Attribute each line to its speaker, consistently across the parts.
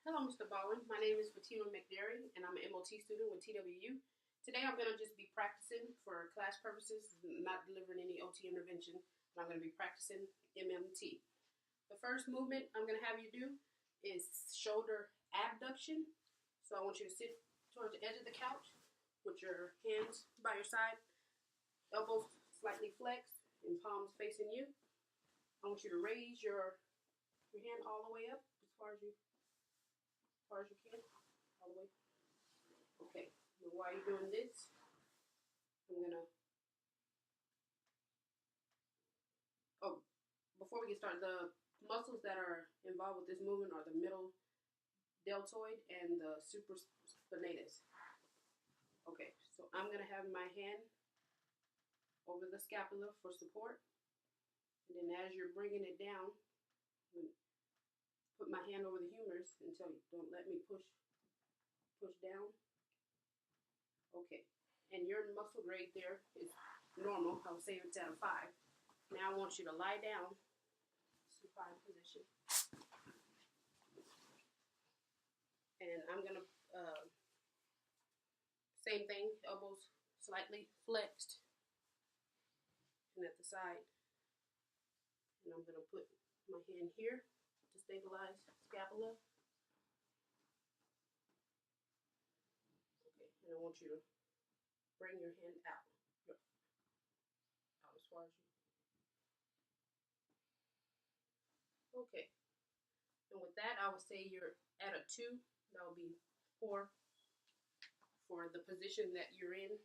Speaker 1: Hello, Mr. Bowen. My name is Fatima McDerry, and I'm an MOT student with TWU. Today, I'm going to just be practicing for class purposes, not delivering any OT intervention. And I'm going to be practicing MMT. The first movement I'm going to have you do is shoulder abduction. So I want you to sit towards the edge of the couch with your hands by your side, elbows slightly flexed, and palms facing you. I want you to raise your hand all the way up as far as you can, all the way. Okay, and while you're doing this, before we get started, the muscles that are involved with this movement are the middle deltoid and the supraspinatus. Okay, so I'm gonna have my hand over the scapula for support, and then as you're bringing it down, put my hand over the humerus until you don't let me push down. Okay, and your muscle grade there is normal. I would say it's at a 5. Now I want you to lie down, supine position, and I'm gonna same thing, elbows slightly flexed and at the side, and I'm gonna put my hand here to stabilize scapula. Okay, and I want you to bring your hand out as far as you. Okay, and with that, I would say you're at a 2. That would be 4 for the position that you're in,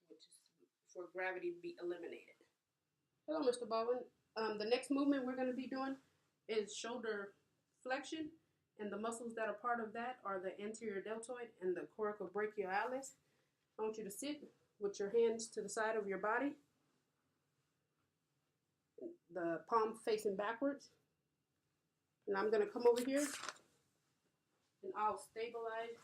Speaker 1: which is for gravity to be eliminated. Hello, Mr. Baldwin. The next movement we're going to be doing is shoulder flexion, and the muscles that are part of that are the anterior deltoid and the coracobrachialis. I want you to sit with your hands to the side of your body, the palm facing backwards. And I'm going to come over here and I'll stabilize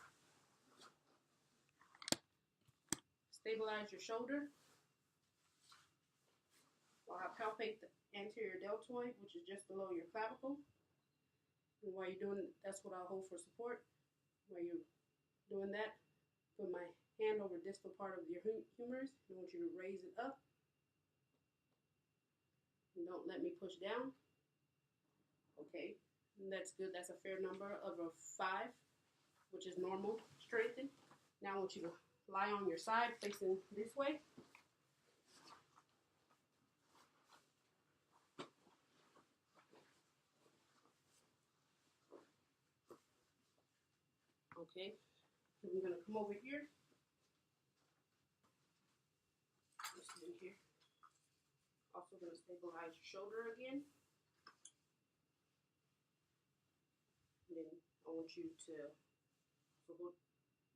Speaker 1: your shoulder while I palpate the anterior deltoid, which is just below your clavicle. And while you're doing, that's what I'll hold for support. While you're doing that, put my hand over the distal part of your humerus. I want you to raise it up. And don't let me push down. Okay. And that's good. That's a fair number of a 5, which is normal strengthened. Now I want you to lie on your side facing this way. Okay. And I'm going to come over here. Just in here. Also going to stabilize your shoulder again. And then I want you to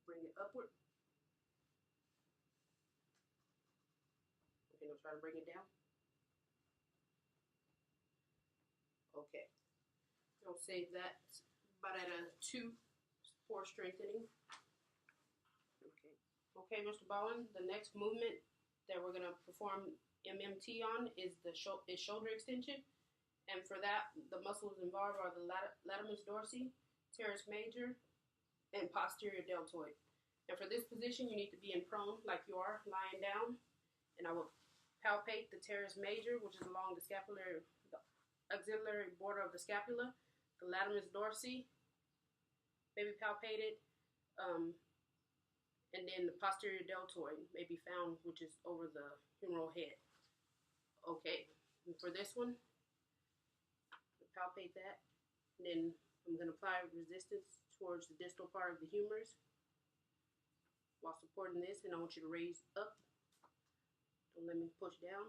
Speaker 1: bring it upward. Okay, now try to bring it down. Okay. I'll save that about at a 2 for strengthening. Okay. Okay, Mr. Bowen, the next movement that we're going to perform MMT on is shoulder extension. And for that, the muscles involved are the latimus dorsi, teres major, and posterior deltoid. And for this position, you need to be in prone, like you are, lying down. And I will palpate the teres major, which is along the axillary border of the scapula, the latimus dorsi, may be palpated, and then the posterior deltoid may be found, which is over the humeral head. Okay, and for this one, palpate that, and then I'm going to apply resistance towards the distal part of the humerus while supporting this, and I want you to raise up. Don't let me push down.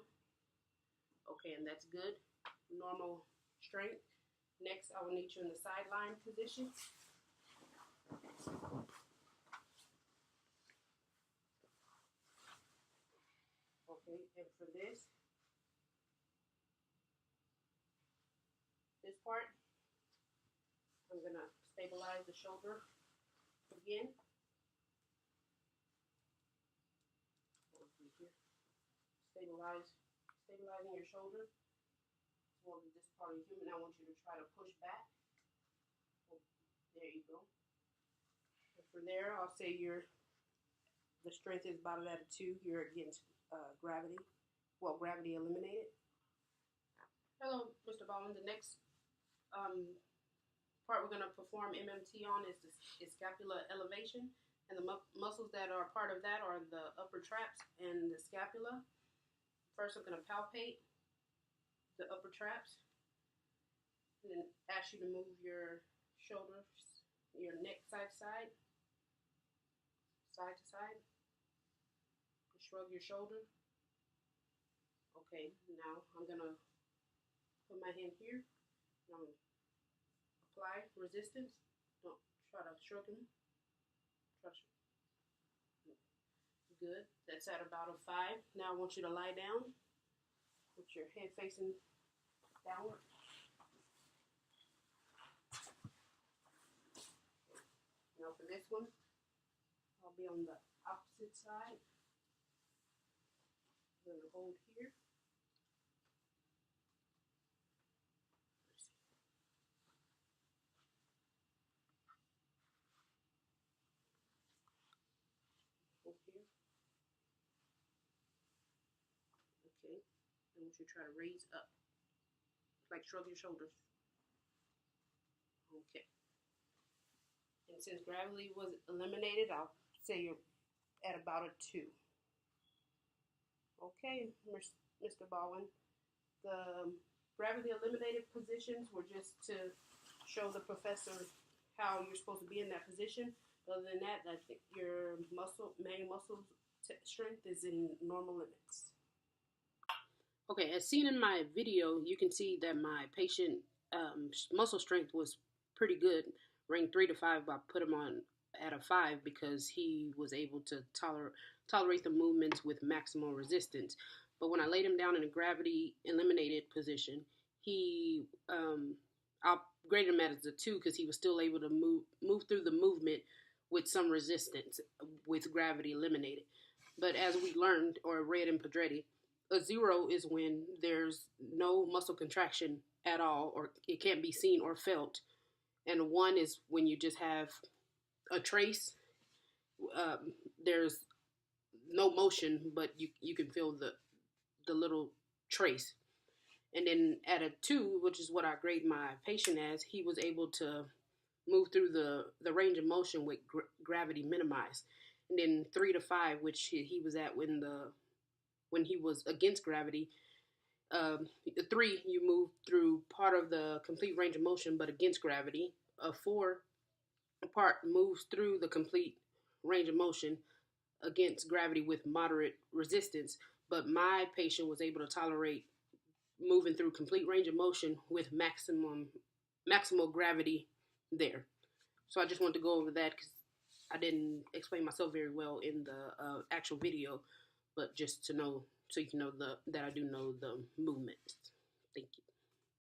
Speaker 1: Okay, and that's good. Normal strength. Next, I will need you in the sideline position. Okay, and for this part, I'm going to stabilize the shoulder again. Stabilizing your shoulder towards this part of the human. I want you to try to push back. Oh, there you go. For there, I'll say the strength is about at a 2. You're against gravity. Well, gravity eliminated. Hello, Mr. Baldwin. The next part we're going to perform MMT on is scapula elevation. And the muscles that are part of that are the upper traps and the scapula. First, I'm going to palpate the upper traps. And then ask you to move your shoulders, your neck side to side, side to side. Shrug your shoulder. Okay, now I'm gonna put my hand here. And I'm gonna apply resistance. Don't try to shrug them. Good. That's at about a 5. Now I want you to lie down with your head facing downward. Now for this one, I'll be on the opposite side. I'm going to hold here. Hold here. Okay. I want you to try to raise up. Like shrug your shoulders. Okay. And since gravity was eliminated, I'll say you're at about a 2. Okay, Mr. Baldwin. The gravity eliminated positions were just to show the professor how you're supposed to be in that position. Other than that, I think your main muscle strength is in normal limits. Okay, as seen in my video, you can see that my patient muscle strength was pretty good. Ranked 3 to 5, but I put him on at a 5 because he was able to tolerate the movements with maximal resistance. But when I laid him down in a gravity eliminated position, I graded him as a 2 because he was still able to move through the movement with some resistance with gravity eliminated. But as we learned or read in Pedretti, a 0 is when there's no muscle contraction at all, or it can't be seen or felt. And a 1 is when you just have a trace. There's no motion, but you can feel the little trace. And then at a 2, which is what I grade my patient as, he was able to move through the range of motion with gravity minimized. And then 3 to 5, which he was at when he was against gravity. 3, you move through part of the complete range of motion, but against gravity. A 4 part moves through the complete range of motion against gravity with moderate resistance. But my patient was able to tolerate moving through complete range of motion with maximal gravity there. So I just wanted to go over that because I didn't explain myself very well in the actual video, but just to know, so you can know that I do know the movement. Thank you.